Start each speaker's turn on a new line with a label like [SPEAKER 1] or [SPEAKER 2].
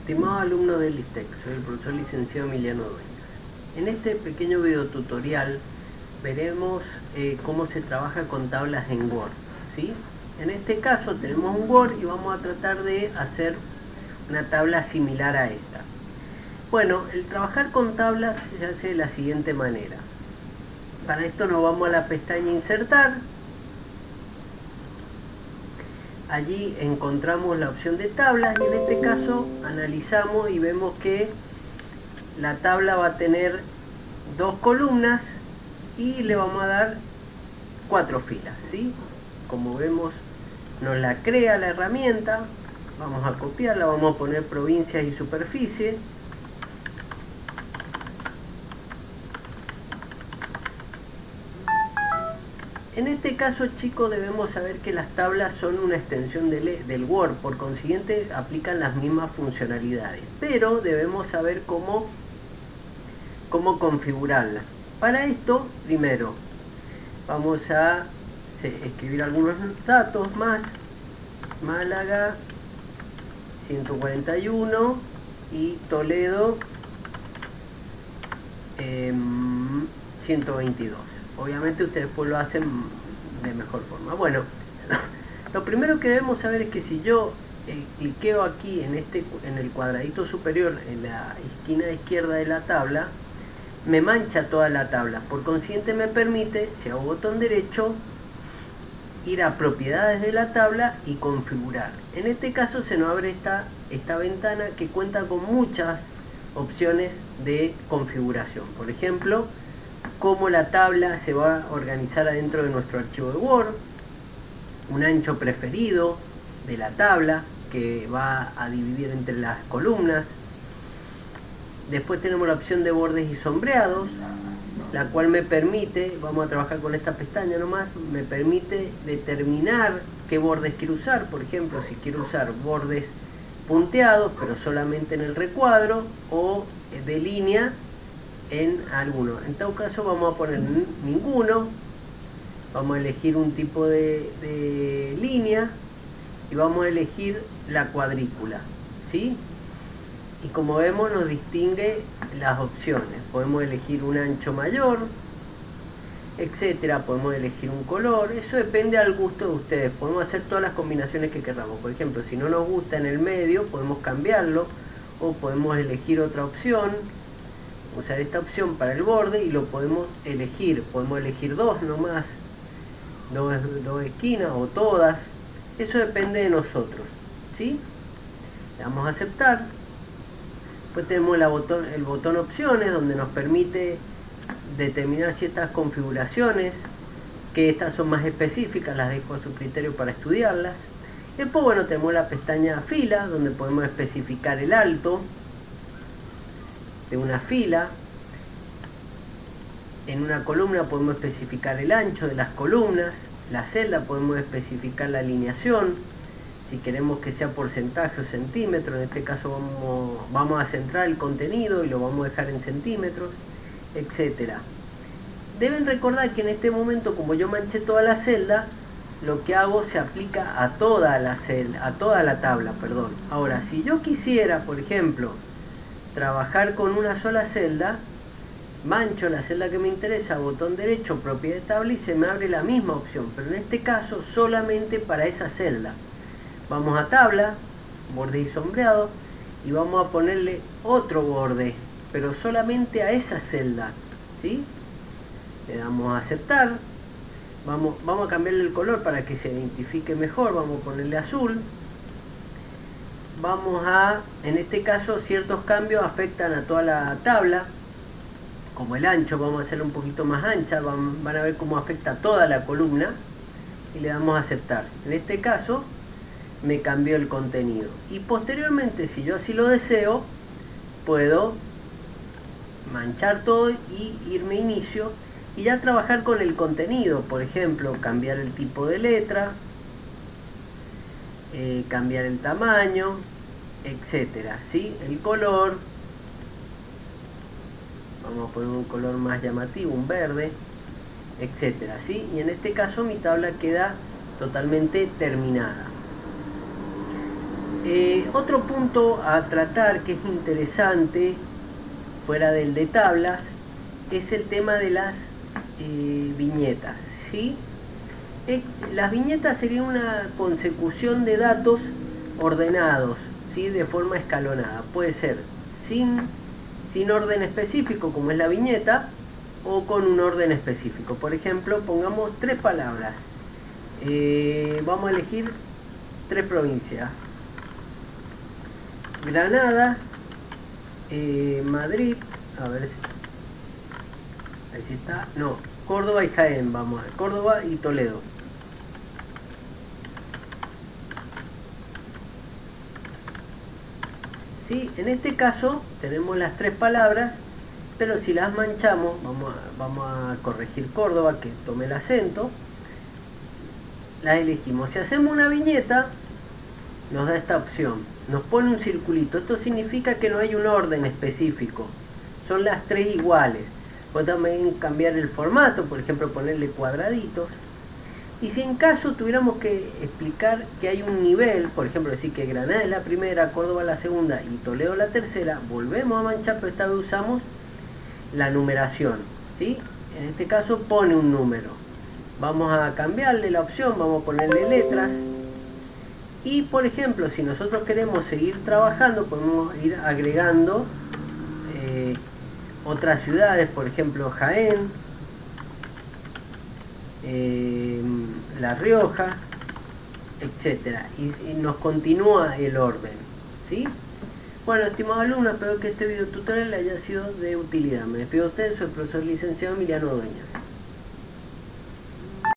[SPEAKER 1] Estimado alumno del ISTEC, soy el profesor licenciado Emiliano Dueñas. En este pequeño video tutorial veremos cómo se trabaja con tablas en Word, ¿sí? En este caso tenemos un Word y vamos a tratar de hacer una tabla similar a esta. Bueno, el trabajar con tablas se hace de la siguiente manera. Para esto nos vamos a la pestaña Insertar. Allí encontramos la opción de tablas y en este caso analizamos y vemos que la tabla va a tener 2 columnas y le vamos a dar 4 filas, ¿sí? Como vemos, nos la crea la herramienta. Vamos a copiarla, vamos a poner provincias y superficie. En este caso, chicos, debemos saber que las tablas son una extensión del Word, por consiguiente aplican las mismas funcionalidades, pero debemos saber cómo configurarlas. Para esto, primero, vamos a escribir algunos datos más. Málaga 141 y Toledo 122. Obviamente ustedes pues lo hacen de mejor forma. Bueno, lo primero que debemos saber es que si yo cliqueo aquí en el cuadradito superior, en la esquina izquierda de la tabla, me mancha toda la tabla. Por consiguiente me permite, si hago botón derecho, ir a propiedades de la tabla y configurar. En este caso se nos abre esta ventana que cuenta con muchas opciones de configuración. Por ejemplo, cómo la tabla se va a organizar adentro de nuestro archivo de Word, un ancho preferido de la tabla que va a dividir entre las columnas. Después tenemos la opción de bordes y sombreados, la cual me permite, vamos a trabajar con esta pestaña nomás, me permite determinar qué bordes quiero usar. Por ejemplo, si quiero usar bordes punteados pero solamente en el recuadro, o de línea en alguno. En todo caso vamos a poner ninguno. Vamos a elegir un tipo de línea y vamos a elegir la cuadrícula, ¿sí? Y como vemos nos distingue las opciones. Podemos elegir un ancho mayor, etcétera. Podemos elegir un color. Eso depende al gusto de ustedes. Podemos hacer todas las combinaciones que queramos. Por ejemplo, si no nos gusta en el medio, podemos cambiarlo, o podemos elegir otra opción, usar esta opción para el borde y lo podemos elegir. Podemos elegir dos nomás, dos esquinas o todas. Eso depende de nosotros, ¿sí? Le damos a aceptar. Después tenemos el botón opciones, donde nos permite determinar ciertas configuraciones, que estas son más específicas, las dejo a su criterio para estudiarlas. Después, bueno, tenemos la pestaña fila, donde podemos especificar el alto de una fila. En una columna podemos especificar el ancho de las columnas. La celda podemos especificar la alineación, si queremos que sea porcentaje o centímetro. En este caso vamos a centrar el contenido y lo vamos a dejar en centímetros, etcétera. Deben recordar que en este momento, como yo manché toda la celda, lo que hago se aplica a toda la celda, a toda la tabla, perdón. Ahora, si yo quisiera, por ejemplo, trabajar con una sola celda, mancho la celda que me interesa, botón derecho, propiedad de tabla, y se me abre la misma opción, pero en este caso solamente para esa celda. Vamos a tabla, borde y sombreado, y vamos a ponerle otro borde, pero solamente a esa celda, ¿sí? Le damos a aceptar. Vamos a cambiarle el color para que se identifique mejor. Vamos a ponerle azul. En este caso, ciertos cambios afectan a toda la tabla, como el ancho. Vamos a hacerlo un poquito más ancha. Van a ver cómo afecta a toda la columna, y le damos a aceptar. En este caso me cambió el contenido, y posteriormente, si yo así lo deseo, puedo manchar todo y irme a inicio y ya trabajar con el contenido. Por ejemplo, cambiar el tipo de letra, cambiar el tamaño, etcétera, ¿sí? El color, vamos a poner un color más llamativo, un verde, etcétera, ¿sí? Y en este caso mi tabla queda totalmente terminada. Otro punto a tratar que es interesante, fuera del de tablas, es el tema de las viñetas, ¿sí? Las viñetas serían una consecución de datos ordenados, ¿sí? De forma escalonada. Puede ser sin orden específico, como es la viñeta, o con un orden específico. Por ejemplo, pongamos 3 palabras. Vamos a elegir 3 provincias: Granada, Madrid, a ver si está, no, Córdoba y Jaén, vamos a ver, Córdoba y Toledo. ¿Sí? En este caso tenemos las 3 palabras, pero si las manchamos, vamos a corregir Córdoba, que tome el acento, las elegimos. Si hacemos una viñeta, nos da esta opción, nos pone un circulito. Esto significa que no hay un orden específico, son las 3 iguales. Puedo también cambiar el formato, por ejemplo ponerle cuadraditos. Y si en caso tuviéramos que explicar que hay un nivel, por ejemplo decir que Granada es la primera, Córdoba la segunda y Toledo la tercera, volvemos a manchar, pero esta vez usamos la numeración, ¿sí? En este caso pone un número. Vamos a cambiarle la opción, vamos a ponerle letras. Y por ejemplo, si nosotros queremos seguir trabajando, podemos ir agregando otras ciudades, por ejemplo Jaén, La Rioja, etcétera, y nos continúa el orden, ¿sí? Bueno, estimados alumnos, espero que este video tutorial les haya sido de utilidad. Me despido de ustedes, soy el profesor licenciado Emiliano Dueñas.